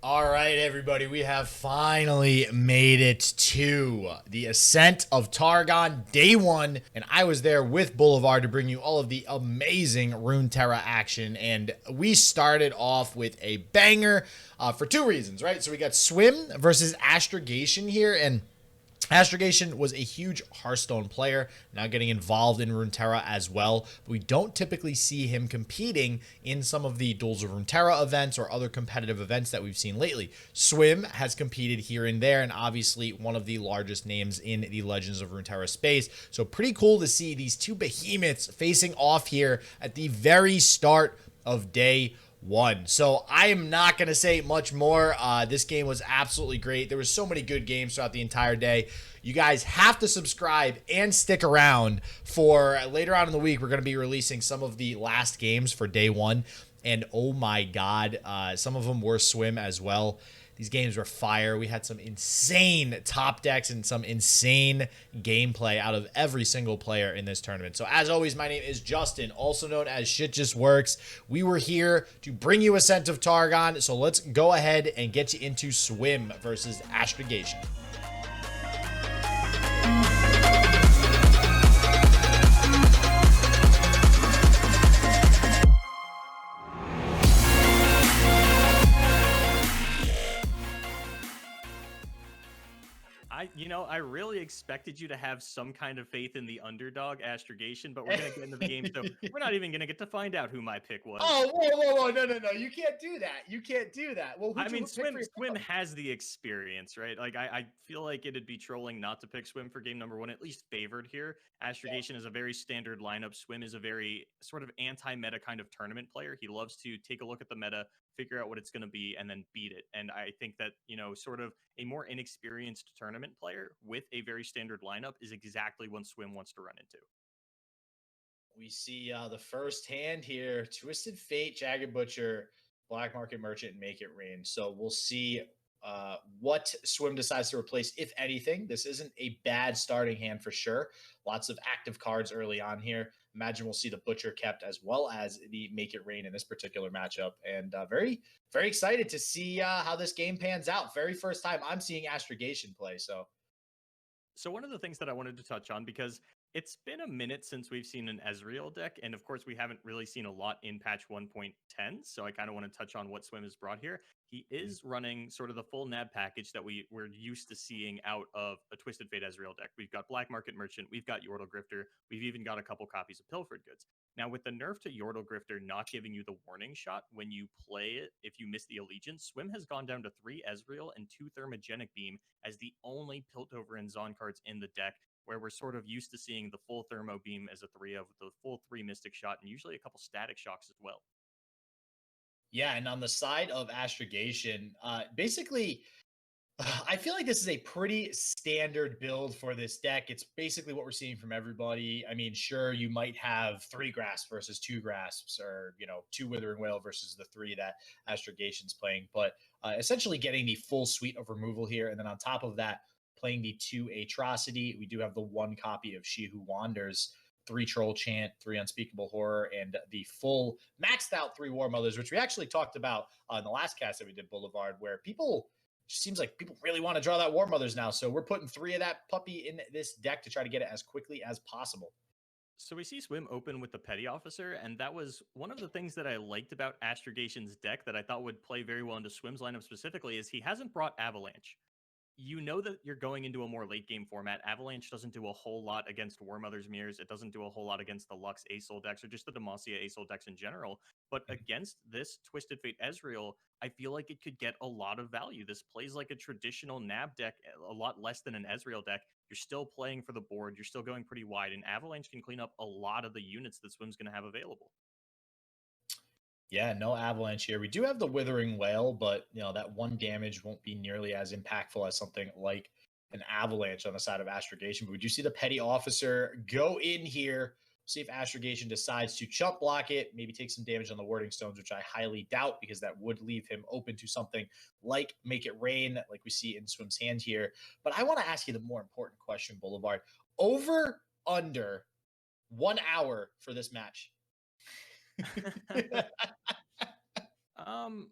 All right, everybody, we have finally made it to the Ascent of Targon, day one, and I was there with Boulevard to bring you all of the amazing Runeterra action, and we started off with a banger for two reasons, right? So we got Swim versus Astrogation here, and Astrogation was a huge Hearthstone player, now getting involved in Runeterra as well. But we don't typically see him competing in some of the Duels of Runeterra events or other competitive events that we've seen lately. Swim has competed here and there, and obviously one of the largest names in the Legends of Runeterra space. So pretty cool to see these two behemoths facing off here at the very start of day one. So I am not going to say much more. This game was absolutely great. There was so many good games throughout the entire day. You guys have to subscribe and stick around for later on in the week. We're going to be releasing some of the last games for day one. And oh my God, some of them were Swim as well. These games were fire. We had some insane top decks and some insane gameplay out of every single player in this tournament. So as always, my name is Justin, also known as Shit Just Works. We were here to bring you Ascent of Targon. So let's go ahead and get you into Swim versus Astrogation. I really expected you to have some kind of faith in the underdog Astrogation, but we're going to get into the game, so we're not even going to get to find out who my pick was. Oh, whoa, no. You can't do that. You can't do that. Well, I mean, Swim has the experience, right? Like, I feel like it'd be trolling not to pick Swim for game number one, at least favored here. Astrogation is a very standard lineup. Swim is a very sort of anti-meta kind of tournament player. He loves to take a look at the meta, figure out what it's going to be, and then beat it. And I think that, sort of a more inexperienced tournament player with a very standard lineup is exactly what Swim wants to run into. We see the first hand here, Twisted Fate, Jagged Butcher, Black Market Merchant, and Make It Rain. So we'll see what Swim decides to replace, if anything. This isn't a bad starting hand for sure. Lots of active cards early on here. Imagine we'll see the Butcher kept as well as the Make It Rain in this particular matchup. And very, very excited to see how this game pans out. Very first time I'm seeing Astrogation play. So one of the things that I wanted to touch on, because it's been a minute since we've seen an Ezreal deck, and of course we haven't really seen a lot in patch 1.10, so I kind of want to touch on what Swim has brought here. He is running sort of the full NAB package that we're used to seeing out of a Twisted Fate Ezreal deck. We've got Black Market Merchant, we've got Yordle Grifter, we've even got a couple copies of Pilfered Goods. Now, with the nerf to Yordle Grifter not giving you the warning shot when you play it, if you miss the Allegiance, Swim has gone down to 3 Ezreal and 2 Thermogenic Beam as the only Piltover and Zon cards in the deck, where we're sort of used to seeing the full Thermo Beam as a 3 of the full 3 Mystic Shot, and usually a couple Static Shocks as well. Yeah, and on the side of Astrogation, basically I feel like this is a pretty standard build for this deck. It's basically what we're seeing from everybody. I mean, sure, you might have 3 grasps versus 2 grasps, or 2 Withering Wail versus the 3 that Astrogation's playing, but essentially getting the full suite of removal here, and then on top of that, playing the 2 Atrocity. We do have the 1 copy of She Who Wanders, 3 Troll Chant, 3 Unspeakable Horror, and the full maxed out 3 War Mothers, which we actually talked about in the last cast that we did, Boulevard, where people just seems like people really want to draw that War Mothers now. So we're putting 3 of that puppy in this deck to try to get it as quickly as possible. So we see Swim open with the Petty Officer, and that was one of the things that I liked about Astrogation's deck that I thought would play very well into Swim's lineup specifically, is he hasn't brought Avalanche. You know that you're going into a more late game format. Avalanche doesn't do a whole lot against War Mother's Mirrors. It doesn't do a whole lot against the Lux Asol decks or just the Demacia Asol decks in general. But against this Twisted Fate Ezreal, I feel like it could get a lot of value. This plays like a traditional NAB deck, a lot less than an Ezreal deck. You're still playing for the board. You're still going pretty wide, and Avalanche can clean up a lot of the units that Swim's going to have available. Yeah, no Avalanche here. We do have the Withering Wail, but that 1 damage won't be nearly as impactful as something like an Avalanche on the side of Astrogation. But we do see the Petty Officer go in here. See if Astrogation decides to chump block it, maybe take some damage on the Warding Stones, which I highly doubt, because that would leave him open to something like Make It Rain, like we see in Swim's hand here. But I want to ask you the more important question, Boulevard. Over, under 1 hour for this match? um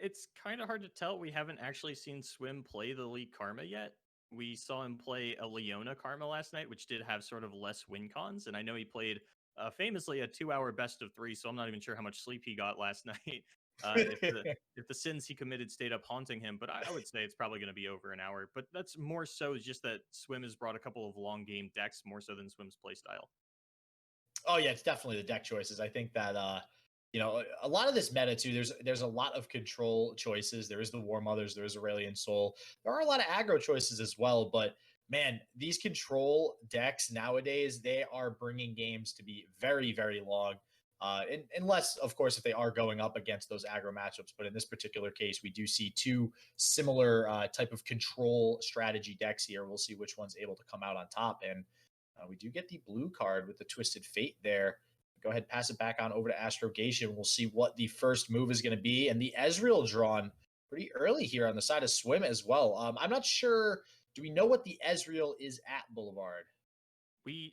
It's kind of hard to tell. We haven't actually seen Swim play the Elite Karma yet. We saw him play a Leona Karma last night, which did have sort of less win cons. And I know he played famously a 2-hour best of 3, so I'm not even sure how much sleep he got last night. If the sins he committed stayed up haunting him, but I would say it's probably going to be over an hour. But that's more so just that Swim has brought a couple of long game decks more so than Swim's play style. Oh yeah, it's definitely the deck choices. I think that a lot of this meta too. There's a lot of control choices. There is the War Mothers. There is Aurelion Soul. There are a lot of aggro choices as well. But man, these control decks nowadays, they are bringing games to be very very long. Unless, of course, if they are going up against those aggro matchups. But in this particular case, we do see two similar type of control strategy decks here. We'll see which one's able to come out on top. And we do get the blue card with the Twisted Fate there. Go ahead, pass it back on over to Astrogation. We'll see what the first move is going to be. And the Ezreal drawn pretty early here on the side of Swim as well. I'm not sure. Do we know what the Ezreal is at Boulevard?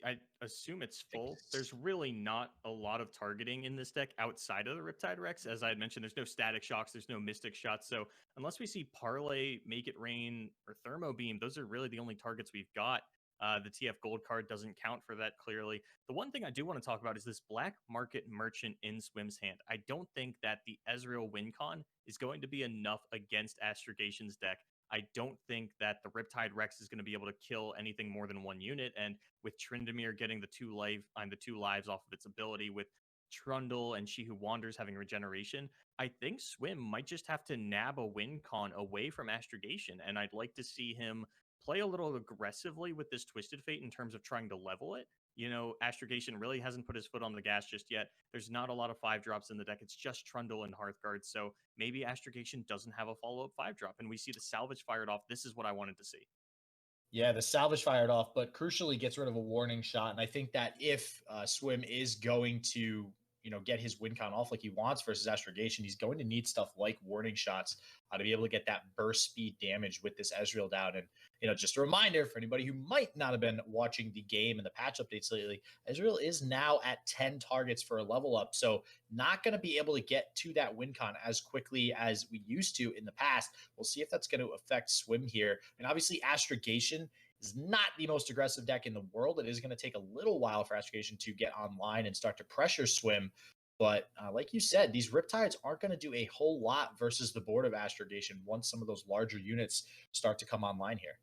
I assume it's full. There's really not a lot of targeting in this deck outside of the Riptide Rex. As I had mentioned, there's no static shocks, there's no mystic shots. So unless we see Parlay, Make It Rain, or Thermo Beam, those are really the only targets we've got. The TF Gold card doesn't count for that clearly. The one thing I do want to talk about is this Black Market Merchant in Swim's hand. I don't think that the Ezreal win con is going to be enough against Astrogation's deck. I don't think that the Riptide Rex is going to be able to kill anything more than one unit. And with Tryndamere getting the two lives off of its ability, with Trundle and She Who Wanders having regeneration, I think Swim might just have to nab a win con away from Astrogation. And I'd like to see him play a little aggressively with this Twisted Fate in terms of trying to level it. You know, Astrogation really hasn't put his foot on the gas just yet. There's not a lot of 5-drops in the deck. It's just Trundle and Hearthguard. So maybe Astrogation doesn't have a follow-up 5-drop, and we see the salvage fired off. This is what I wanted to see. Yeah, the salvage fired off, but crucially gets rid of a warning shot. And I think that if Swim is going to, get his win count off like he wants versus Astrogation, he's going to need stuff like warning shots to be able to get that burst speed damage with this Ezreal down. And, just a reminder for anybody who might not have been watching the game and the patch updates lately, Ezreal is now at 10 targets for a level up. So not going to be able to get to that win con as quickly as we used to in the past. We'll see if that's going to affect Swim here. And obviously Astrogation is not the most aggressive deck in the world. It is going to take a little while for Astrogation to get online and start to pressure Swim. But like you said, these Riptides aren't going to do a whole lot versus the board of Astrogation once some of those larger units start to come online here.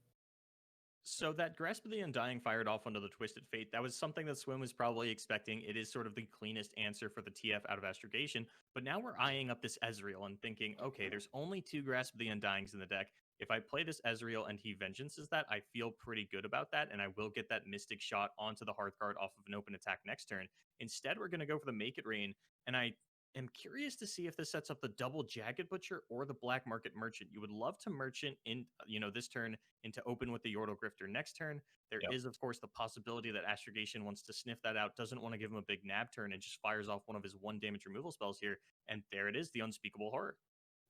So that Grasp of the Undying fired off onto the Twisted Fate. That was something that Swim was probably expecting. It is sort of the cleanest answer for the TF out of Astrogation. But now we're eyeing up this Ezreal and thinking, okay, there's only 2 Grasp of the Undyings in the deck. If I play this Ezreal and he Vengeances that, I feel pretty good about that, and I will get that Mystic Shot onto the Hearthguard off of an open attack next turn. Instead, we're going to go for the Make It Rain, and I am curious to see if this sets up the double Jagged Butcher or the Black Market Merchant. You would love to Merchant in, this turn into open with the Yordle Grifter next turn. There is, of course, the possibility that Astrogation wants to sniff that out, doesn't want to give him a big nab turn, and just fires off one of his 1 damage removal spells here. And there it is, the Unspeakable Horror.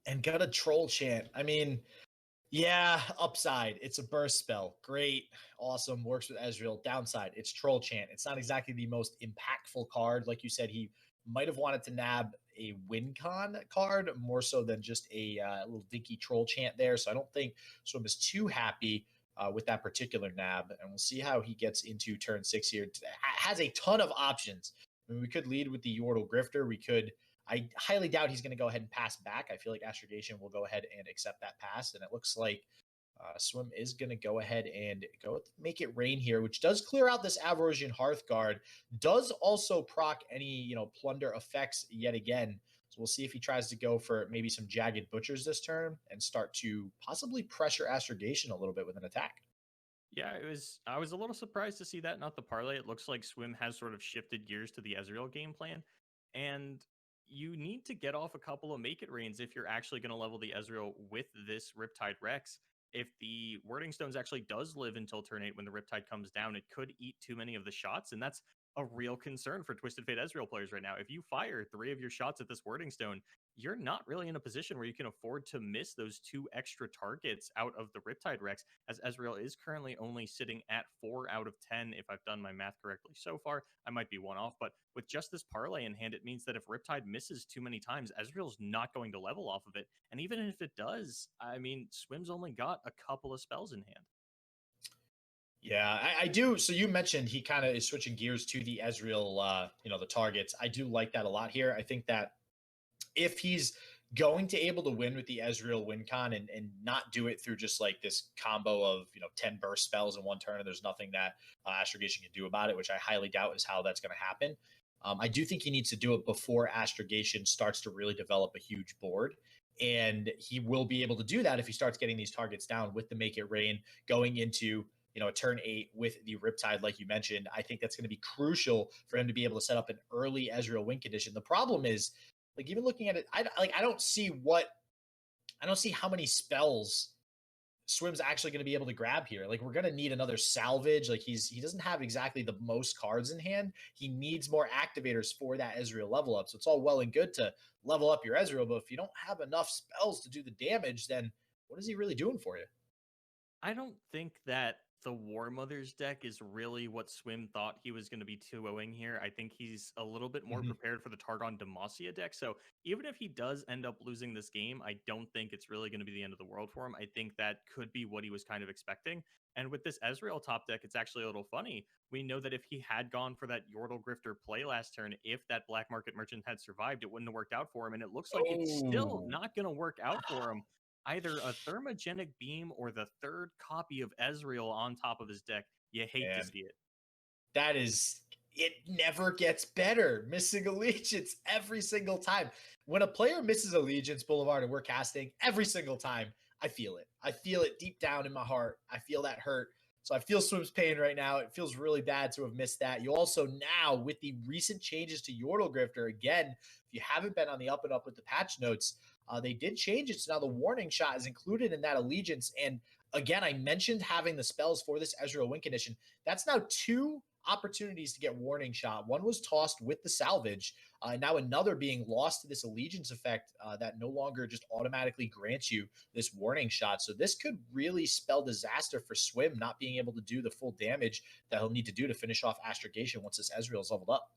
And got a Troll Chant. I mean, yeah, upside, it's a burst spell. Great, awesome, works with Ezreal. Downside, it's Troll Chant. It's not exactly the most impactful card. Like you said, he might have wanted to nab a win con card more so than just a little dinky Troll Chant there. So I don't think Swim is too happy with that particular nab. And we'll see how he gets into turn 6 here. Has a ton of options. I mean, we could lead with the Yordle Grifter. I highly doubt he's going to go ahead and pass back. I feel like Astrogation will go ahead and accept that pass. And it looks like Swim is going to go ahead and Make It Rain here, which does clear out this Avarosian Hearthguard. Does also proc any, plunder effects yet again. So we'll see if he tries to go for maybe some Jagged Butchers this turn and start to possibly pressure Astrogation a little bit with an attack. Yeah, I was a little surprised to see that, not the parlay. It looks like Swim has sort of shifted gears to the Ezreal game plan. And you need to get off a couple of Make It Rains if you're actually going to level the Ezreal with this Riptide Rex. If the Wording Stones actually does live until turn 8 when the Riptide comes down, it could eat too many of the shots, and that's a real concern for Twisted Fate Ezreal players right now. If you fire 3 of your shots at this Wording Stone, you're not really in a position where you can afford to miss those 2 extra targets out of the Riptide Rex, as Ezreal is currently only sitting at 4 out of 10, if I've done my math correctly so far. I might be one off, but with just this parlay in hand, it means that if Riptide misses too many times, Ezreal's not going to level off of it. And even if it does, I mean, Swim's only got a couple of spells in hand. Yeah, I do. So you mentioned he kind of is switching gears to the Ezreal, the targets. I do like that a lot here. I think that if he's going to able to win with the Ezreal win con and not do it through just like this combo of 10 burst spells in one turn and there's nothing that Astrogation can do about it, which I highly doubt is how that's going to happen. I do think he needs to do it before Astrogation starts to really develop a huge board. And he will be able to do that if he starts getting these targets down with the Make It Rain going into a turn 8 with the Riptide, like you mentioned. I think that's going to be crucial for him to be able to set up an early Ezreal win condition. The problem is, like, even looking at it, I don't see how many spells Swim's actually going to be able to grab here. Like, we're going to need another salvage. Like, he doesn't have exactly the most cards in hand. He needs more activators for that Ezreal level up. So it's all well and good to level up your Ezreal, but if you don't have enough spells to do the damage, then what is he really doing for you? I don't think that the War Mother's deck is really what Swim thought he was going to be 2-0ing here. I think he's a little bit more prepared for the Targon Demacia deck. So even if he does end up losing this game, I don't think it's really going to be the end of the world for him. I think that could be what he was kind of expecting. And with this Ezreal top deck, it's actually a little funny. We know that if he had gone for that Yordle Grifter play last turn, if that Black Market Merchant had survived, it wouldn't have worked out for him. And it looks like it's still not going to work out for him. Either a thermogenic beam or the third copy of Ezreal on top of his deck. You hate to see it. That is, it never gets better. Missing allegiance every single time. When a player misses allegiance, Boulevard, and we're casting every single time, I feel it. I feel it deep down in my heart. I feel that hurt. So I feel Swim's pain right now. It feels really bad to have missed that. You also now, with the recent changes to Yordle Grifter, again, if you haven't been on the up and up with the patch notes, they did change it. So now the warning shot is included in that allegiance. And again, I mentioned having the spells for this Ezreal win condition. That's now 2 opportunities to get warning shot. One was tossed with the salvage, and now another being lost to this allegiance effect that no longer just automatically grants you this warning shot. So this could really spell disaster for Swim, not being able to do the full damage that he'll need to do to finish off Astrogation once this Ezreal is leveled up.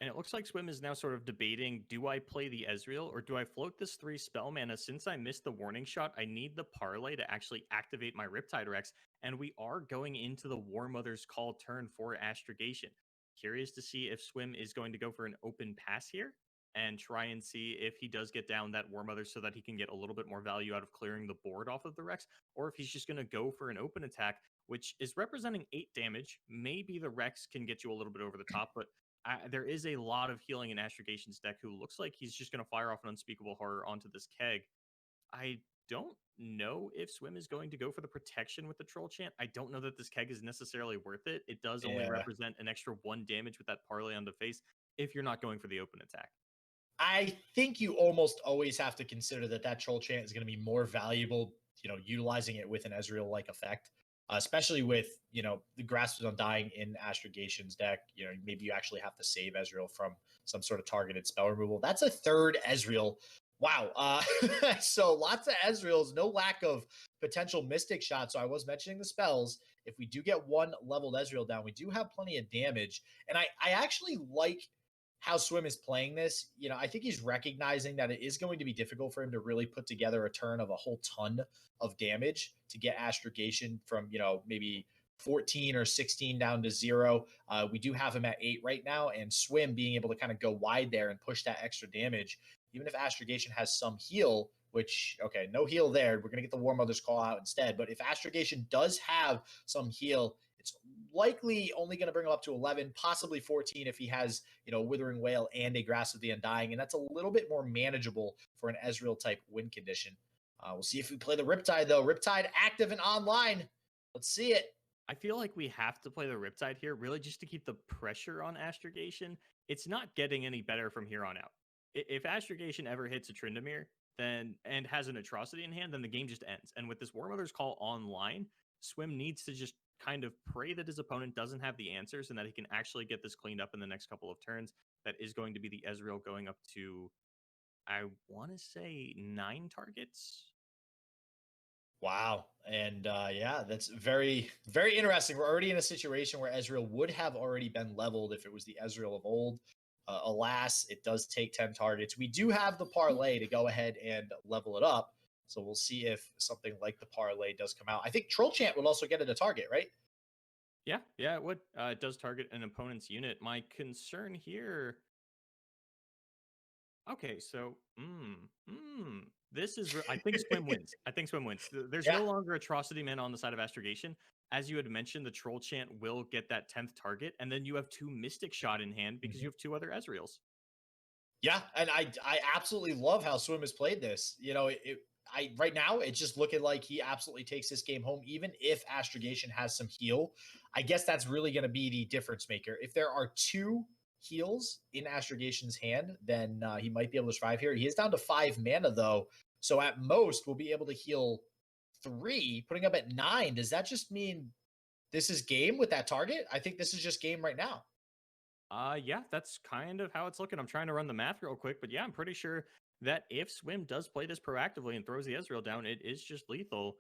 And it looks like Swim is now sort of debating, do I play the Ezreal or do I float this 3 spell mana? Since I missed the warning shot, I need the parlay to actually activate my Riptide Rex. And we are going into the War Mother's Call turn for Astrogation. Curious to see if Swim is going to go for an open pass here and try and see if he does get down that War Mother so that he can get a little bit more value out of clearing the board off of the Rex, or if he's just going to go for an open attack, which is representing 8 damage. Maybe the Rex can get you a little bit over the top, but there is a lot of healing in Astrogation's deck who looks like he's just going to fire off an Unspeakable Horror onto this keg. I don't know if Swim is going to go for the protection with the Troll Chant. I don't know that this keg is necessarily worth it. It does only represent an extra 1 damage with that parlay on the face if you're not going for the open attack. I think you almost always have to consider that Troll Chant is going to be more valuable, utilizing it with an Ezreal-like effect. Especially with, the Grasp of Undying in Astrogation's deck. Maybe you actually have to save Ezreal from some sort of targeted spell removal. That's a 3rd Ezreal. Wow. So lots of Ezreals, no lack of potential Mystic shots. So I was mentioning the spells. If we do get 1 leveled Ezreal down, we do have plenty of damage. And I actually like how Swim is playing this. I think he's recognizing that it is going to be difficult for him to really put together a turn of a whole ton of damage to get Astrogation from, maybe 14 or 16 down to 0. We do have him at 8 right now, and Swim being able to kind of go wide there and push that extra damage. Even if Astrogation has some heal, which, okay, no heal there. We're going to get the War Mother's Call out instead. But if Astrogation does have some heal, it's likely only going to bring him up to 11, possibly 14 if he has, Withering Wail and a Grasp of the Undying. And that's a little bit more manageable for an Ezreal-type win condition. We'll see if we play the Riptide, though. Riptide active and online. Let's see it. I feel like we have to play the Riptide here, really just to keep the pressure on Astrogation. It's not getting any better from here on out. If Astrogation ever hits a Tryndamere and has an Atrocity in hand, then the game just ends. And with this War Mother's Call online, Swim needs to just kind of pray that his opponent doesn't have the answers and that he can actually get this cleaned up in the next couple of turns. That is going to be the Ezreal going up to I want to say 9 targets. Wow. And yeah, that's very, very interesting. We're already in a situation where Ezreal would have already been leveled if it was the Ezreal of old. Alas, it does take 10 targets. We do have the parlay to go ahead and level it up. So we'll see if something like the parlay does come out. I think Troll Chant would also get it a target, right? Yeah, yeah, it would. It does target an opponent's unit. My concern here. Okay, so this is. I think Swim wins. I think Swim wins. There's Yeah. no longer Atrocity Man on the side of Astrogation. As you had mentioned, the Troll Chant will get that 10th target, and then you have 2 Mystic Shot in hand because you have 2 other Ezreals. Yeah, and I absolutely love how Swim has played this. You know, I right now it's just looking like he absolutely takes this game home, even if Astrogation has some heal. I guess that's really going to be the difference maker. If there are 2 heals in Astrogation's hand, then he might be able to survive here. He is down to 5 mana though, so at most we'll be able to heal 3, putting up at 9. Does that just mean this is game with that target? I think this is just game right now. Yeah, that's kind of how it's looking. I'm trying to run the math real quick, but yeah, I'm pretty sure that if Swim does play this proactively and throws the Ezreal down, it is just lethal.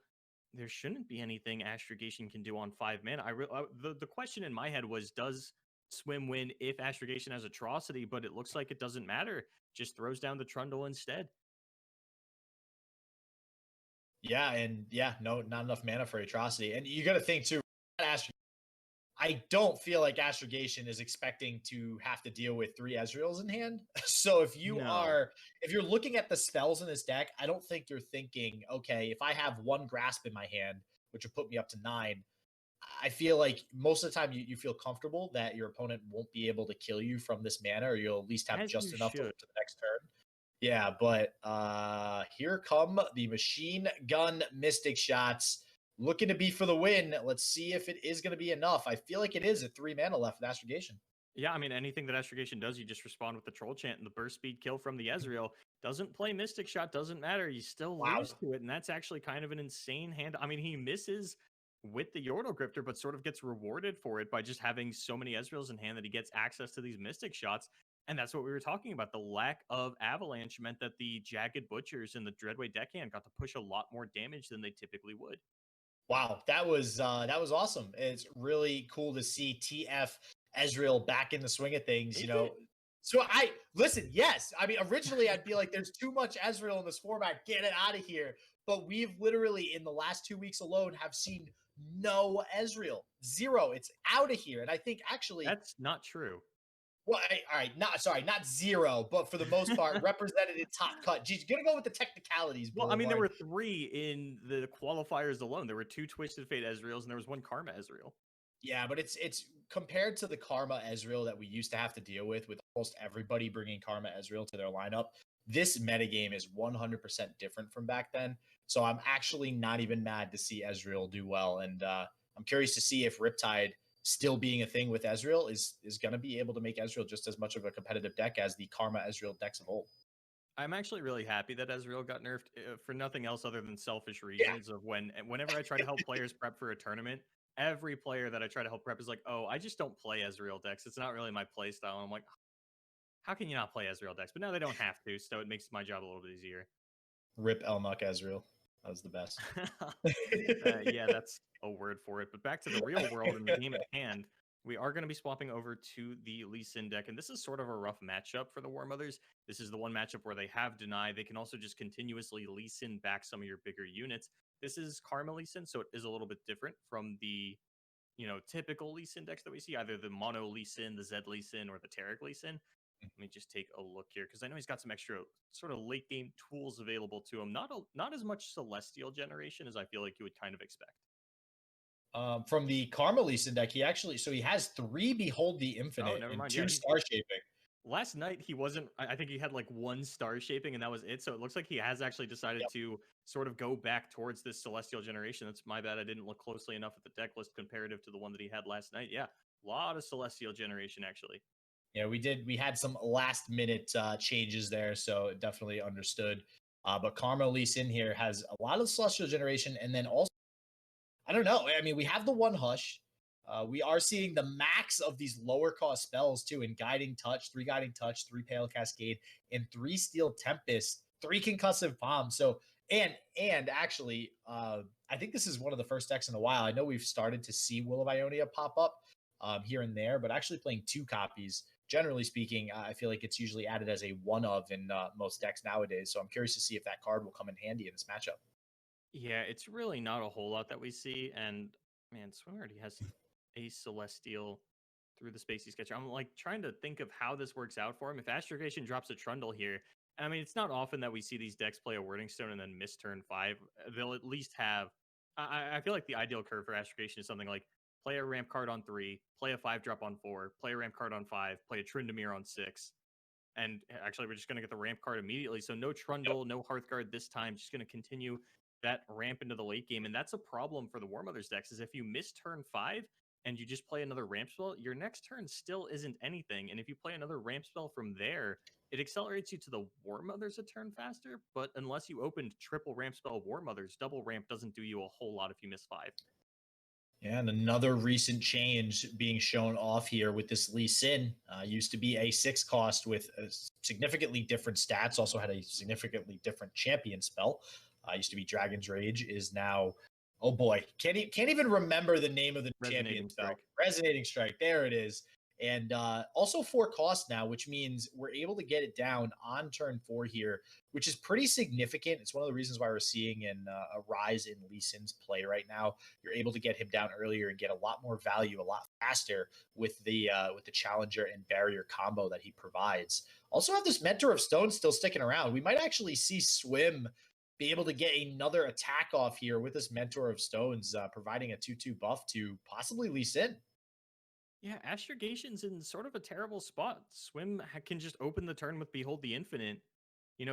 There shouldn't be anything Astrogation can do on 5 mana. The question in my head was, does Swim win if Astrogation has Atrocity? But it looks like it doesn't matter. Just throws down the Trundle instead. Yeah, and yeah, no, not enough mana for Atrocity. And you got to think too, I don't feel like Astrogation is expecting to have to deal with 3 Ezreals in hand. So No. if you're looking at the spells in this deck, I don't think you're thinking, okay, if I have 1 grasp in my hand, which would put me up to 9, I feel like most of the time you feel comfortable that your opponent won't be able to kill you from this mana, or you'll at least have As just you enough to should. live to the next turn. Yeah, but here come the machine gun Mystic Shots. Looking to be for the win. Let's see if it is going to be enough. I feel like it is at 3 mana left with Astrogation. Yeah, I mean, anything that Astrogation does, you just respond with the Troll Chant and the burst speed kill from the Ezreal. Doesn't play Mystic Shot, doesn't matter. You still Wow. lose to it, and that's actually kind of an insane hand. I mean, he misses with the Yordle Grifter, but sort of gets rewarded for it by just having so many Ezreals in hand that he gets access to these Mystic Shots. And that's what we were talking about. The lack of Avalanche meant that the Jagged Butchers and the Dreadway deckhand got to push a lot more damage than they typically would. Wow, that was awesome. It's really cool to see TF Ezreal back in the swing of things, you Is know. it? So I listen, yes. I mean, originally I'd be like, there's too much Ezreal in this format. Get it out of here. But we've literally in the last 2 weeks alone have seen no Ezreal. 0. It's out of here. And I think actually, That's not true. well, all right, not 0, but for the most part, represented in top cut. Geez, you're gonna go with the technicalities, Well, I mean, there Boulevard. were 3 in the qualifiers alone. There were 2 Twisted Fate Ezreals, and there was 1 Karma Ezreal. Yeah, but it's compared to the Karma Ezreal that we used to have to deal with almost everybody bringing Karma Ezreal to their lineup. This metagame is 100% different from back then. So I'm actually not even mad to see Ezreal do well. And I'm curious to see if Riptide still being a thing with Ezreal is going to be able to make Ezreal just as much of a competitive deck as the Karma Ezreal decks of old. I'm actually really happy that Ezreal got nerfed for nothing else other than selfish Yeah. reasons of whenever I try to help players prep for a tournament, every player that I try to help prep is like, "Oh, I just don't play Ezreal decks. It's not really my play style." And I'm like, "How can you not play Ezreal decks?" But now they don't have to, so it makes my job a little bit easier. Rip Elnuck Ezreal. That was the best. Yeah, that's a word for it. But back to the real world and the game at hand, we are going to be swapping over to the Lee Sin deck, and this is sort of a rough matchup for the War Mothers. This is the one matchup where they have Deny. They can also just continuously Lee Sin back some of your bigger units. This is Karma Lee Sin, so it is a little bit different from the typical Lee Sin decks that we see, either the Mono Lee Sin, the Zed Lee Sin, or the Tarek Lee Sin. Let me just take a look here because I know he's got some extra sort of late game tools available to him. Not as much Celestial generation as I feel like you would kind of expect. From the Karma Leeson deck, he has 3 Behold the Infinite Never and mind. 2 Yeah, Star Shaping. last night he wasn't. I think he had like 1 star shaping and that was it. So it looks like he has actually decided to sort of go back towards this Celestial generation. That's my bad. I didn't look closely enough at the deck list comparative to the one that he had last night. Yeah, a lot of Celestial generation actually. Yeah, we had some last minute changes there, so definitely understood. But Karma Elise in here has a lot of Celestial generation, and then also I don't know. I mean, we have the 1 Hush. We are seeing the max of these lower cost spells too in Guiding Touch, 3 Guiding Touch, 3 Pale Cascade, and 3 Steel Tempest, 3 Concussive Palm. So and actually, I think this is one of the first decks in a while. I know we've started to see Will of Ionia pop up here and there, but actually playing 2 copies, generally speaking, I feel like it's usually added as a one of in most decks nowadays. So I'm curious to see if that card will come in handy in this matchup. Yeah, it's really not a whole lot that we see. And man, Swim already has a Celestial through the Spacey Sketcher. I'm like trying to think of how this works out for him. If Astrogation drops a Trundle here, and I mean, it's not often that we see these decks play a Wording Stone and then miss turn 5. They'll at least have. I feel like the ideal curve for Astrogation is something like play a ramp card on 3, play a 5-drop on 4, play a ramp card on 5, play a Tryndamere on 6. And actually, we're just going to get the ramp card immediately. So no Trundle, no Hearthguard this time. Just going to continue that ramp into the late game. And that's a problem for the War Mother's decks is if you miss turn 5 and you just play another ramp spell, your next turn still isn't anything. And if you play another ramp spell from there, it accelerates you to the War Mothers a turn faster. But unless you opened triple ramp spell War Mothers, double ramp doesn't do you a whole lot if you miss 5. Yeah, and another recent change being shown off here with this Lee Sin. Used to be a 6 cost with significantly different stats, also had a significantly different champion spell. Used to be Dragon's Rage, is now, oh boy, can't even remember the name of the champion spell. Resonating Strike, there it is. And also 4 cost now, which means we're able to get it down on turn 4 here, which is pretty significant. It's one of the reasons why we're seeing a rise in Lee Sin's play right now. You're able to get him down earlier and get a lot more value, a lot faster with the Challenger and Barrier combo that he provides. Also have this Mentor of Stone still sticking around. We might actually see Swim be able to get another attack off here with this Mentor of Stones, providing a 2/2 buff to possibly Lee Sin. Yeah, Astrogation's in sort of a terrible spot. Swim can just open the turn with Behold the Infinite,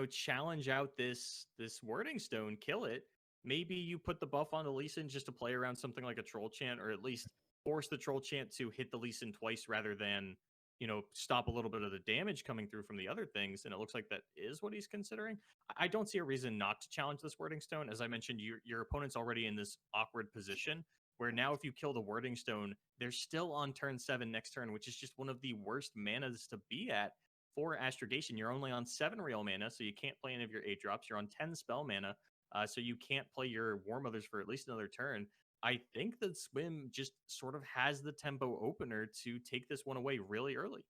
challenge out this Wording Stone, kill it. Maybe you put the buff on the Lee Sin just to play around something like a Troll Chant, or at least force the Troll Chant to hit the Lee Sin twice rather than, stop a little bit of the damage coming through from the other things. And it looks like that is what he's considering. I don't see a reason not to challenge this Wording Stone. As I mentioned, your opponent's already in this awkward position where now if you kill the Wording Stone, they're still on turn 7 next turn, which is just one of the worst manas to be at for Astrogation. You're only on 7 real mana, so you can't play any of your 8 drops. You're on 10 spell mana, so you can't play your War Mothers for at least another turn. I think that Swim just sort of has the tempo opener to take this one away really early.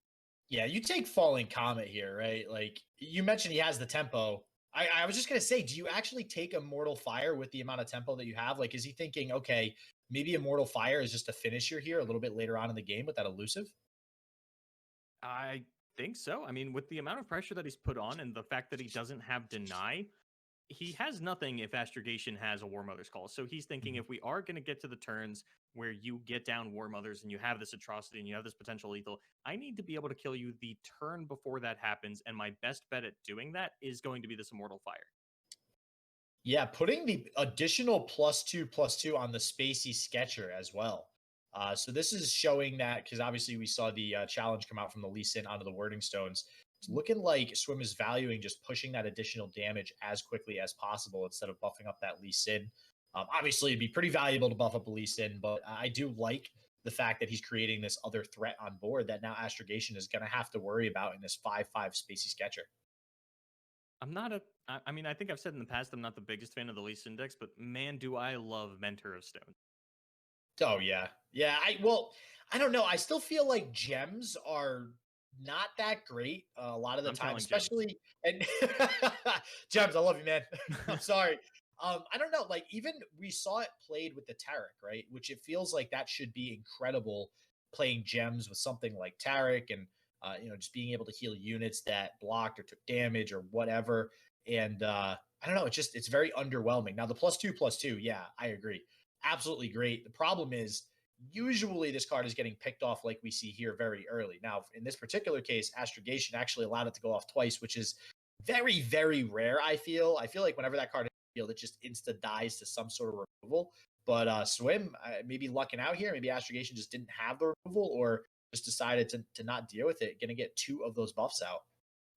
Yeah, you take Falling Comet here, right? Like you mentioned, he has the tempo. I was just gonna say, do you actually take Immortal Fire with the amount of tempo that you have? Like, is he thinking, okay, maybe Immortal Fire is just a finisher here a little bit later on in the game with that elusive? I think so. I mean, with the amount of pressure that he's put on and the fact that he doesn't have Deny, he has nothing if Astrogation has a War Mother's Call. So he's thinking if we are going to get to the turns where you get down War Mothers and you have this atrocity and you have this potential lethal, I need to be able to kill you the turn before that happens. And my best bet at doing that is going to be this Immortal Fire. Yeah, putting the additional +2/+2 on the Spacey Sketcher as well. So this is showing that, because obviously we saw the challenge come out from the Lee Sin onto the Wording Stones. It's looking like Swim is valuing just pushing that additional damage as quickly as possible instead of buffing up that Lee Sin. Obviously, it'd be pretty valuable to buff up a Lee Sin, but I do like the fact that he's creating this other threat on board that now Astrogation is going to have to worry about in this 5/5 Spacey Sketcher. I mean, I think I've said in the past, I'm not the biggest fan of the Lee Sin decks, but man, do I love Mentor of Stone. Oh yeah. Yeah, I don't know. I still feel like gems are not that great a lot of the time, especially and gems, I love you, man. I'm sorry. I don't know, like even we saw it played with the Tarek, right? Which it feels like that should be incredible playing gems with something like Tarek and just being able to heal units that blocked or took damage or whatever. And I don't know, it's very underwhelming. Now the +2/+2, yeah, I agree. Absolutely great. The problem is usually this card is getting picked off like we see here very early. Now, in this particular case, Astrogation actually allowed it to go off twice, which is very, very rare, I feel. I feel like whenever that card is field, it just insta dies to some sort of removal. But Swim, maybe lucking out here. Maybe Astrogation just didn't have the removal or just decided to not deal with it. Going to get 2 of those buffs out.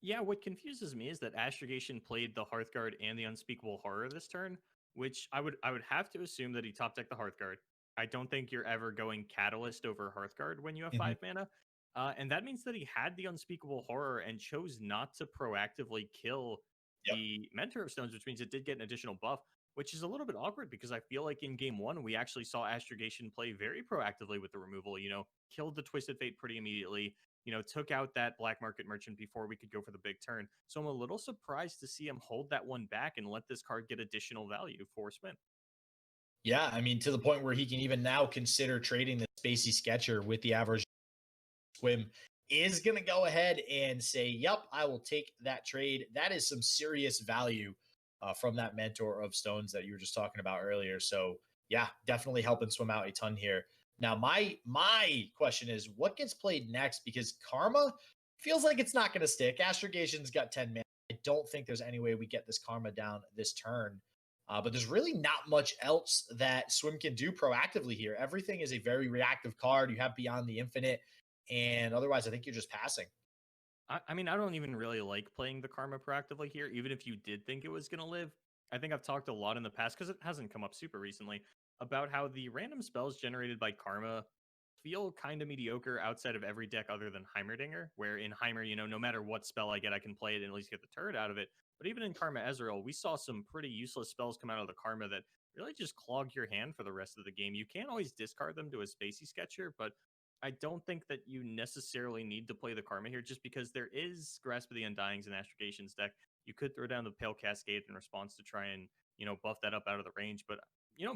Yeah, what confuses me is that Astrogation played the Hearthguard and the Unspeakable Horror this turn, which I would have to assume that he top decked the Hearthguard. I don't think you're ever going Catalyst over Hearthguard when you have Mhm. 5 mana. And that means that he had the Unspeakable Horror and chose not to proactively kill Yep. the Mentor of Stones, which means it did get an additional buff, which is a little bit awkward because I feel like in game one, we actually saw Astrogation play very proactively with the removal, killed the Twisted Fate pretty immediately, took out that Black Market Merchant before we could go for the big turn. So I'm a little surprised to see him hold that one back and let this card get additional value for Swim. Yeah, I mean, to the point where he can even now consider trading the Spacey Sketcher with the average Swim is going to go ahead and say, yep, I will take that trade. That is some serious value from that Mentor of Stones that you were just talking about earlier. So, yeah, definitely helping Swim out a ton here. Now, my question is, what gets played next? Because Karma feels like it's not going to stick. Astrogation's got 10 mana. I don't think there's any way we get this Karma down this turn. But there's really not much else that Swim can do proactively here. Everything is a very reactive card. You have Beyond the Infinite, and otherwise, I think you're just passing. I mean, I don't even really like playing the Karma proactively here, even if you did think it was going to live. I think I've talked a lot in the past, because it hasn't come up super recently, about how the random spells generated by Karma feel kind of mediocre outside of every deck other than Heimerdinger, where in Heimer, no matter what spell I get, I can play it and at least get the turret out of it. But even in Karma Ezreal, we saw some pretty useless spells come out of the Karma that really just clog your hand for the rest of the game. You can't always discard them to a Spacey Sketcher, but I don't think that you necessarily need to play the Karma here, just because there is Grasp of the Undyings in Astrogation's deck. You could throw down the Pale Cascade in response to try and, buff that up out of the range. But,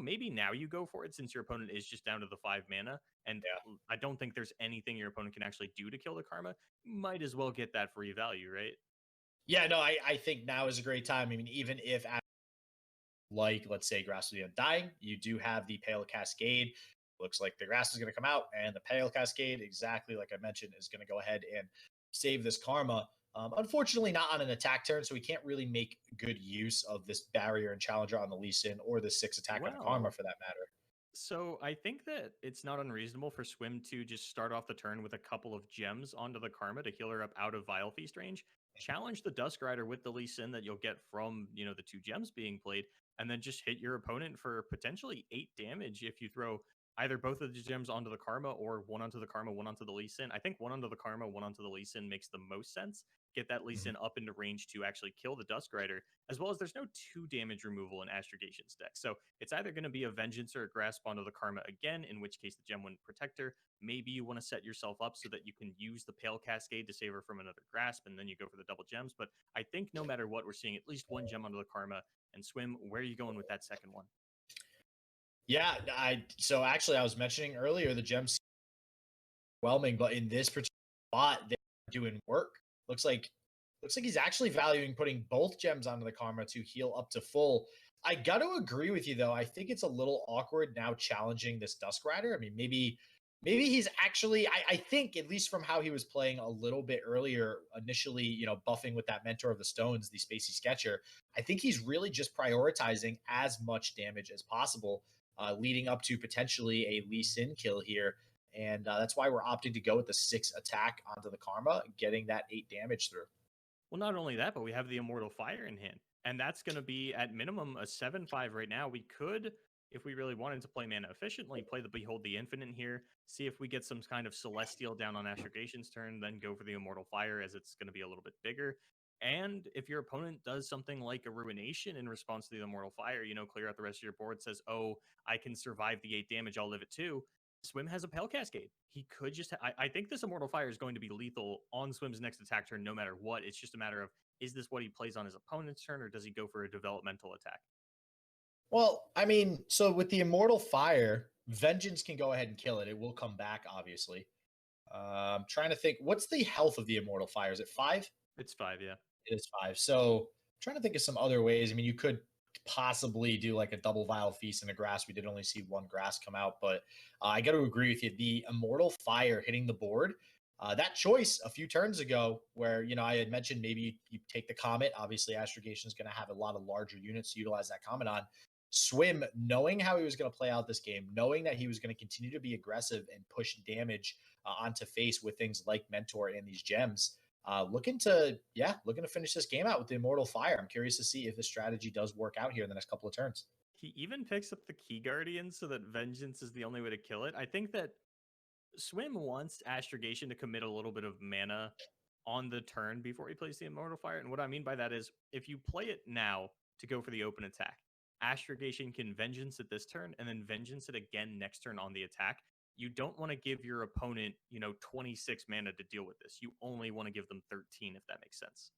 maybe now you go for it, since your opponent is just down to the 5 mana. And Yeah. I don't think there's anything your opponent can actually do to kill the Karma. Might as well get that free value, right? Yeah, no, I think now is a great time. I mean, even if, like, let's say, Grasp of the Undying, you do have the Pale Cascade. Looks like the grass is going to come out, and the Pale Cascade, exactly like I mentioned, is going to go ahead and save this Karma. Unfortunately, not on an attack turn, so we can't really make good use of this barrier and challenger on the Lee Sin or the 6 attack on the Karma Well, for that matter. so I think that it's not unreasonable for Swim to just start off the turn with a couple of gems onto the Karma to heal her up out of Vile Feast range. Challenge the Dusk Rider with the Lee Sin that you'll get from, the two gems being played, and then just hit your opponent for potentially 8 damage if you throw either both of the gems onto the Karma, or one onto the Karma, one onto the Lee Sin. I think one onto the Karma, one onto the Lee Sin makes the most sense. Get that Lee Mhm. Sin up into range to actually kill the Dusk Rider, as well as there's no 2 damage removal in Astrogation's deck. So it's either going to be a Vengeance or a Grasp onto the Karma again, in which case the gem wouldn't protect her. Maybe you want to set yourself up so that you can use the Pale Cascade to save her from another Grasp, and then you go for the double gems. But I think no matter what, we're seeing at least one gem onto the Karma. And Swim, where are you going with that second one? Yeah, so actually I was mentioning earlier the gems overwhelming, but in this particular spot, they're doing work. Looks like he's actually valuing putting both gems onto the Karma to heal up to full. I got to agree with you though. I think it's a little awkward now challenging this Dusk Rider. I mean, maybe he's actually. I think at least from how he was playing a little bit earlier, initially, buffing with that Mentor of the Stones, the Spacey Sketcher. I think he's really just prioritizing as much damage as possible, leading up to potentially a Lee Sin kill here. And that's why we're opting to go with the 6 attack onto the Karma, getting that 8 damage through. Well, not only that, but we have the Immortal Fire in hand. And that's going to be at minimum a 7/5 right now. We could, if we really wanted to play mana efficiently, play the Behold the Infinite here, see if we get some kind of Celestial down on Astrogation's turn, then go for the Immortal Fire, as it's going to be a little bit bigger. And if your opponent does something like a Ruination in response to the Immortal Fire, clear out the rest of your board, says, oh, I can survive the 8 damage, I'll live it too. Swim has a Pale Cascade. He could just. I think this Immortal Fire is going to be lethal on Swim's next attack turn, no matter what. It's just a matter of, is this what he plays on his opponent's turn, or does he go for a developmental attack? Well, I mean, so with the Immortal Fire, Vengeance can go ahead and kill it. It will come back, obviously. I'm trying to think, what's the health of the Immortal Fire? Is it 5? It's 5, yeah. It is 5. So I'm trying to think of some other ways. I mean, you could possibly do like a double Vile Feast and a Grass. We did only see one Grass come out, but I got to agree with you. The Immortal Fire hitting the board, that choice a few turns ago, where I had mentioned maybe you take the Comet. Obviously, Astrogation is going to have a lot of larger units to utilize that Comet on. Swim, knowing how he was going to play out this game, knowing that he was going to continue to be aggressive and push damage onto face with things like Mentor and these gems. Looking to finish this game out with the Immortal Fire. I'm curious to see if the strategy does work out here in the next couple of turns. He even picks up the Key Guardian so that Vengeance is the only way to kill it. I think that Swim wants Astrogation to commit a little bit of mana on the turn before he plays the Immortal Fire. And what I mean by that is if you play it now to go for the open attack, Astrogation can Vengeance it this turn and then Vengeance it again next turn on the attack. You don't want to give your opponent, 26 mana to deal with this. You only want to give them 13, if that makes sense.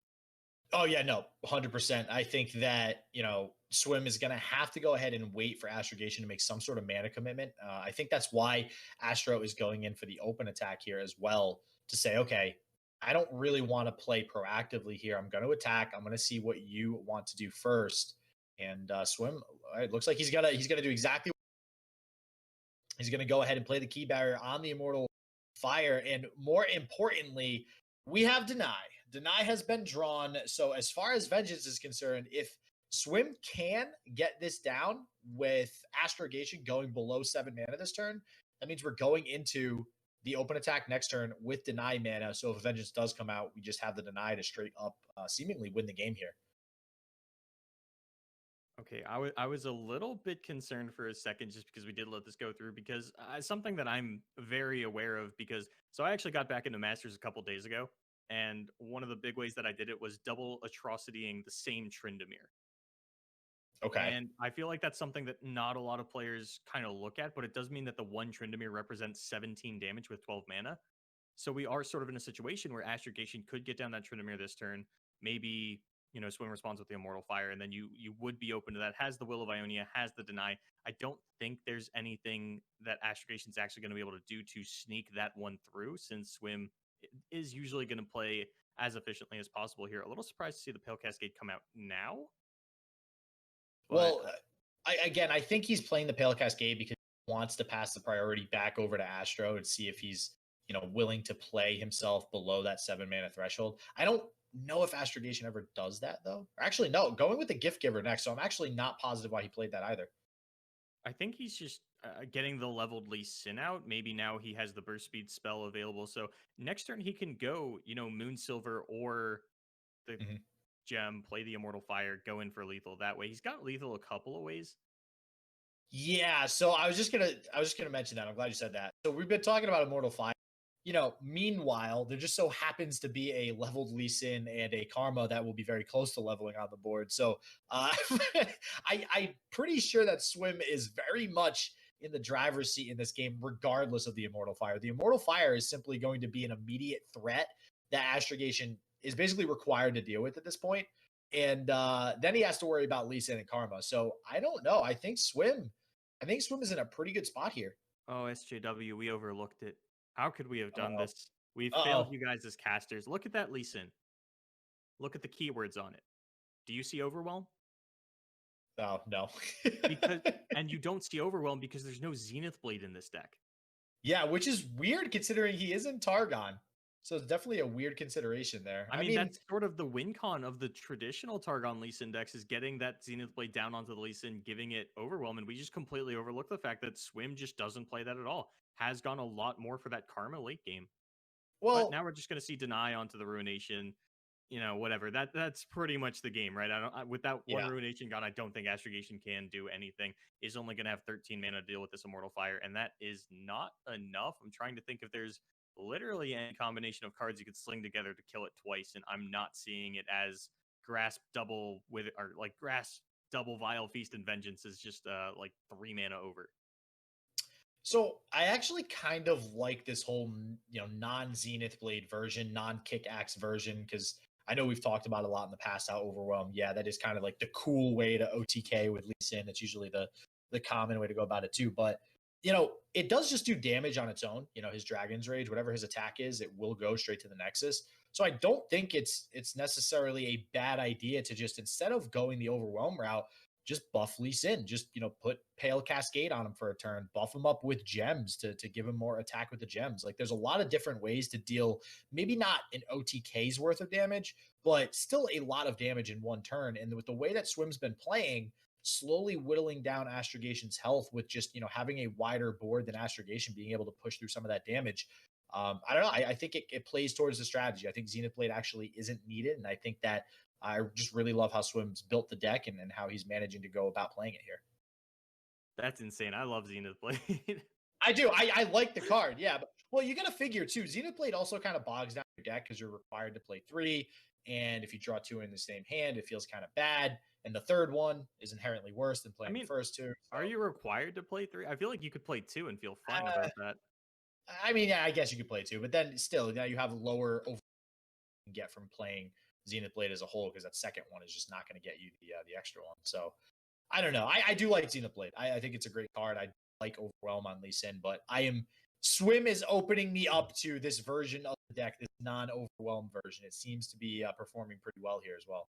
Oh yeah, no, 100%. I think that, Swim is going to have to go ahead and wait for Astrogation to make some sort of mana commitment. I think that's why Astro is going in for the open attack here as well, to say, okay, I don't really want to play proactively here. I'm going to attack. I'm going to see what you want to do first. And Swim, it looks like he's gonna do exactly. He's going to go ahead and play the key barrier on the Immortal Fire, and more importantly, we have Deny. Deny has been drawn. So as far as Vengeance is concerned, if Swim can get this down with Astrogation going below 7 mana this turn, that means we're going into the open attack next turn with Deny mana. So if Vengeance does come out, we just have the Deny to straight up seemingly win the game here. Okay, I was a little bit concerned for a second just because we did let this go through, because something that I'm very aware of, because so I actually got back into Masters a couple days ago, and one of the big ways that I did it was double atrocitying the same Tryndamere. Okay. And I feel like that's something that not a lot of players kind of look at, but it does mean that the one Tryndamere represents 17 damage with 12 mana. So we are sort of in a situation where Astrogation could get down that Tryndamere this turn, maybe Swim responds with the Immortal Fire, and then you would be open to that. Has the Will of Ionia, has the Deny. I don't think there's anything that Astrogation's actually going to be able to do to sneak that one through, since Swim is usually going to play as efficiently as possible here. A little surprised to see the Pale Cascade come out now. Well, I think he's playing the Pale Cascade because he wants to pass the priority back over to Astro and see if he's, willing to play himself below that 7 mana threshold. I don't know if Astrogation ever does that, though. Or actually, no, going with the Gift Giver next. So I'm actually not positive why he played that either. I think he's just getting the leveled Lee Sin out. Maybe now he has the burst speed spell available. So next turn he can go, Moon Silver or the gem, play the Immortal Fire, go in for lethal that way. He's got lethal a couple of ways. Yeah, so I was just gonna mention that. I'm glad you said that. So we've been talking about Immortal Fire. Meanwhile, there just so happens to be a leveled Lee Sin and a Karma that will be very close to leveling on the board. So I'm pretty sure that Swim is very much in the driver's seat in this game, regardless of the Immortal Fire. The Immortal Fire is simply going to be an immediate threat that Astrogation is basically required to deal with at this point. And then he has to worry about Lee Sin and Karma. So I don't know. I think Swim is in a pretty good spot here. Oh, SJW, we overlooked it. How could we have done this? We failed you guys as casters. Look at that Lee Sin. Look at the keywords on it. Do you see Overwhelm? Oh, no. And you don't see Overwhelm because there's no Zenith Blade in this deck. Yeah, which is weird considering he is in Targon. So it's definitely a weird consideration there. I mean, that's sort of the win con of the traditional Targon Lee Sin decks, is getting that Zenith Blade down onto the Lee Sin, giving it Overwhelm, and we just completely overlook the fact that Swim just doesn't play that at all. Has gone a lot more for that Karma late game. Well, but now we're just going to see Deny onto the Ruination, whatever. That's pretty much the game, right? With that one Ruination gone, I don't think Astrogation can do anything. Is only going to have 13 mana to deal with this Immortal Fire, and that is not enough. I'm trying to think if there's literally any combination of cards you could sling together to kill it twice, and I'm not seeing it as Grasp double with it, or like Grasp double Vile Feast and Vengeance is just like 3 mana over. So I actually kind of like this whole, non-Zenith Blade version, non-Kick Axe version, because I know we've talked about a lot in the past how Overwhelm, that is kind of like the cool way to OTK with Lee Sin. It's usually the common way to go about it too. But, it does just do damage on its own. His Dragon's Rage, whatever his attack is, it will go straight to the Nexus. So I don't think it's necessarily a bad idea to just, instead of going the Overwhelm route, just buff Lee Sin. Just, put Pale Cascade on him for a turn, buff him up with gems to give him more attack with the gems. Like, there's a lot of different ways to deal, maybe not an OTK's worth of damage, but still a lot of damage in one turn. And with the way that Swim's been playing, slowly whittling down Astrogation's health with just, having a wider board than Astrogation being able to push through some of that damage. I don't know. I think it plays towards the strategy. I think Zenith Blade actually isn't needed. And I think that I just really love how Swim's built the deck and how he's managing to go about playing it here. That's insane. I love Zenith Blade. I do. I like the card. Yeah. But, well, you got to figure too. Zenith Blade also kind of bogs down your deck because you're required to play 3. And if you draw 2 in the same hand, it feels kind of bad. And the third one is inherently worse than playing the first 2. So. Are you required to play 3? I feel like you could play 2 and feel fine about that. I mean, yeah, I guess you could play 2, but then still, now you have lower over get from playing Zenith Blade as a whole because that second one is just not going to get you the extra one. So I don't know. I do like Zenith Blade. I think it's a great card. I like Overwhelm on Lee Sin, but Swim is opening me up to this version of the deck, this non-overwhelm version. It seems to be performing pretty well here as well.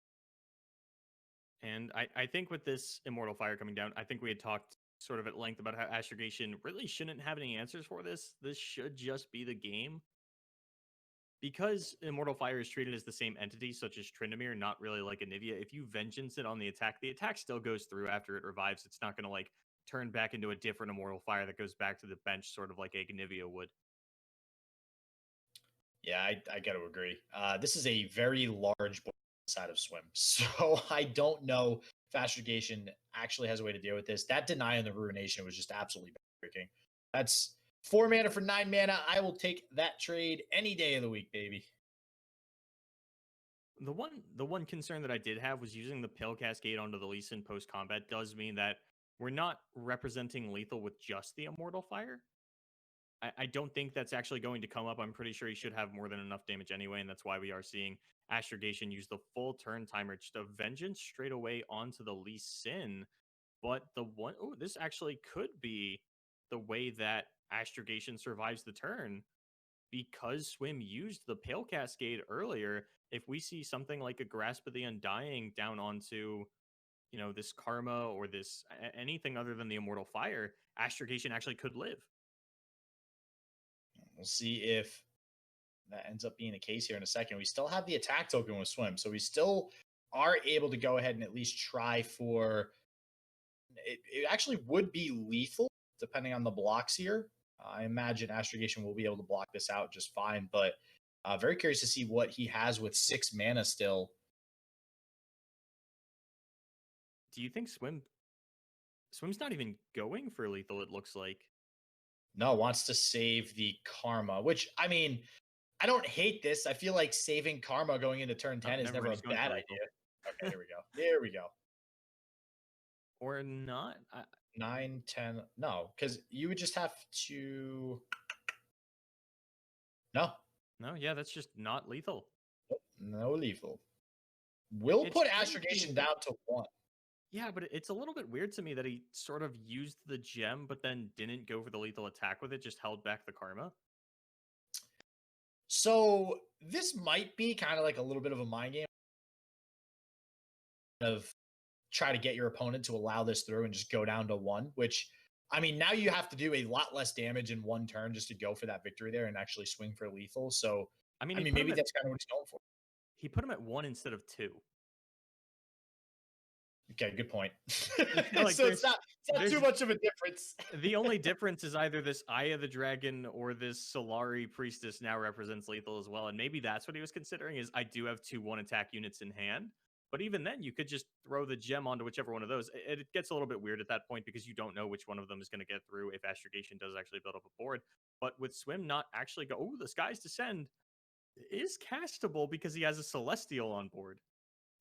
And I think with this Immortal Fire coming down, I think we had talked sort of at length about how Astrogation really shouldn't have any answers for this. This should just be the game. Because Immortal Fire is treated as the same entity, such as Tryndamere, not really like Anivia, if you Vengeance it on the attack still goes through after it revives. It's not going to like turn back into a different Immortal Fire that goes back to the bench, sort of like a Anivia would. Yeah, I got to agree. This is a very large board side of Swim, so I don't know if Astrogation actually has a way to deal with this. That deny on the Ruination was just absolutely breaking. That's 4 mana for 9 mana. I will take that trade any day of the week, baby. The one concern that I did have was using the Pale Cascade onto the Lee Sin post combat does mean that we're not representing lethal with just the Immortal Fire. I don't think that's actually going to come up. I'm pretty sure he should have more than enough damage anyway, and that's why we are seeing Astrogation use the full turn timer just a Vengeance straight away onto the Lee Sin. But this actually could be the way that Astrogation survives the turn because Swim used the Pale Cascade earlier. If we see something like a Grasp of the Undying down onto, this Karma or this anything other than the Immortal Fire, Astrogation actually could live. We'll see if that ends up being the case here in a second. We still have the attack token with Swim, so we still are able to go ahead and at least try for it. It actually would be lethal depending on the blocks here. I imagine Astrogation will be able to block this out just fine, but very curious to see what he has with 6 mana still. Do you think Swim's not even going for lethal, it looks like? No, wants to save the Karma, which, I mean, I don't hate this. I feel like saving Karma going into turn 10 is never a bad idea. Okay, here we go. Here we go. Or not? 9, 10. No, because you would just have to... No. No, yeah, that's just not lethal. No lethal. We'll put Astrogation down to 1. Yeah, but it's a little bit weird to me that he sort of used the gem, but then didn't go for the lethal attack with it, just held back the Karma. So this might be kind of like a little bit of a mind game of try to get your opponent to allow this through and just go down to 1, which, I mean, now you have to do a lot less damage in 1 turn just to go for that victory there and actually swing for lethal. So, I mean maybe that's kind of what he's going for. He put him at 1 instead of 2. Okay, good point. Like so it's not too much of a difference. The only difference is either this Eye of the Dragon or this Solari Priestess now represents lethal as well. And maybe that's what he was considering is I do have 2 1-attack units in hand. But even then, you could just throw the gem onto whichever one of those. It gets a little bit weird at that point because you don't know which one of them is going to get through if Astrogation does actually build up a board. But with Swim not actually the Skies Descend is castable because he has a Celestial on board.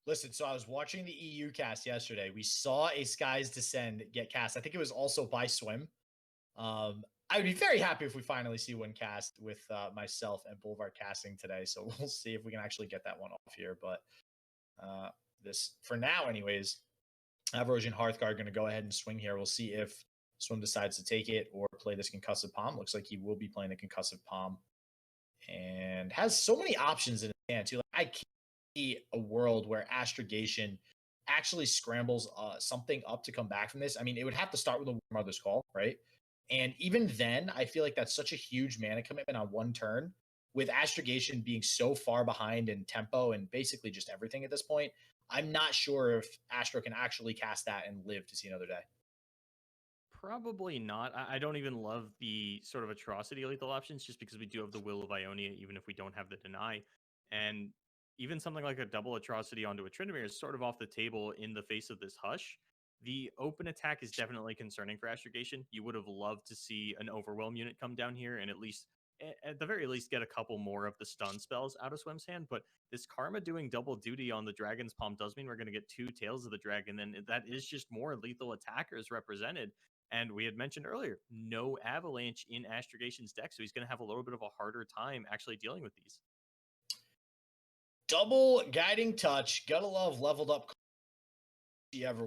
Listen, so I was watching the EU cast yesterday. We saw a Skies Descend get cast. I think it was also by Swim. I would be very happy if we finally see one cast with myself and Boulevard casting today. So we'll see if we can actually get that one off here. But this, for now anyways, Averosian Hearthguard going to go ahead and swing here. We'll see if Swim decides to take it or play this Concussive Palm. Looks like he will be playing the Concussive Palm. And has so many options in his hand, too. Like, I can't see a world where Astrogation actually scrambles something up to come back from this. I mean, it would have to start with a Mother's Call, right? And even then, I feel like that's such a huge mana commitment on 1 turn. With Astrogation being so far behind in tempo and basically just everything at this point, I'm not sure if Astro can actually cast that and live to see another day. Probably not. I don't even love the sort of atrocity lethal options just because we do have the Will of Ionia, even if we don't have the Deny. And even something like a double atrocity onto a Tryndamere is sort of off the table in the face of this Hush. The open attack is definitely concerning for Astrogation. You would have loved to see an Overwhelm unit come down here and at the very least, get a couple more of the stun spells out of Swim's hand. But this Karma doing double duty on the Dragon's Palm does mean we're going to get 2 Tails of the Dragon, and that is just more lethal attackers represented. And we had mentioned earlier, no Avalanche in Astrogation's deck, so he's going to have a little bit of a harder time actually dealing with these. Double Guiding Touch. Gotta love leveled up ever.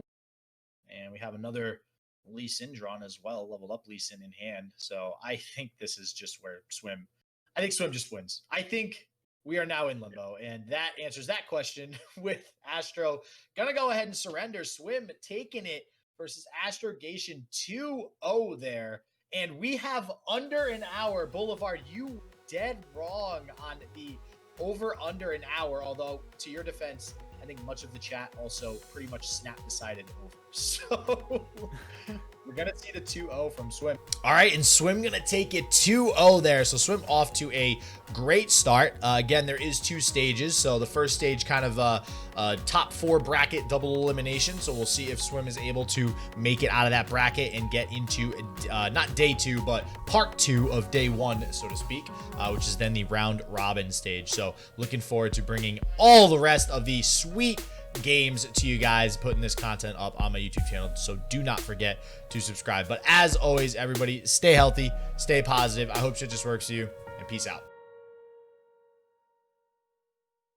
And we have another Lee Sin drawn as well, leveled up Lee Sin in hand. So I think this is just where Swim just wins. I think we are now in limbo, and that answers that question with Astro gonna go ahead and surrender. Swim taking it versus Astrogation 2-0 there. And we have under an hour. Boulevard, you dead wrong on the over under an hour, although to your defense, I think much of the chat also pretty much snap decided over. So we're going to see the 2-0 from Swim. All right, and Swim going to take it 2-0 there. So Swim off to a great start. Again, there is 2 stages. So the first stage kind of top 4 bracket double elimination. So we'll see if Swim is able to make it out of that bracket and get into not day 2, but part 2 of day 1, so to speak, which is then the round robin stage. So looking forward to bringing all the rest of the sweet games to you guys, putting this content up on my YouTube channel. So do not forget to subscribe. But as always, everybody, stay healthy, stay positive. I hope shit just works for you, and peace out.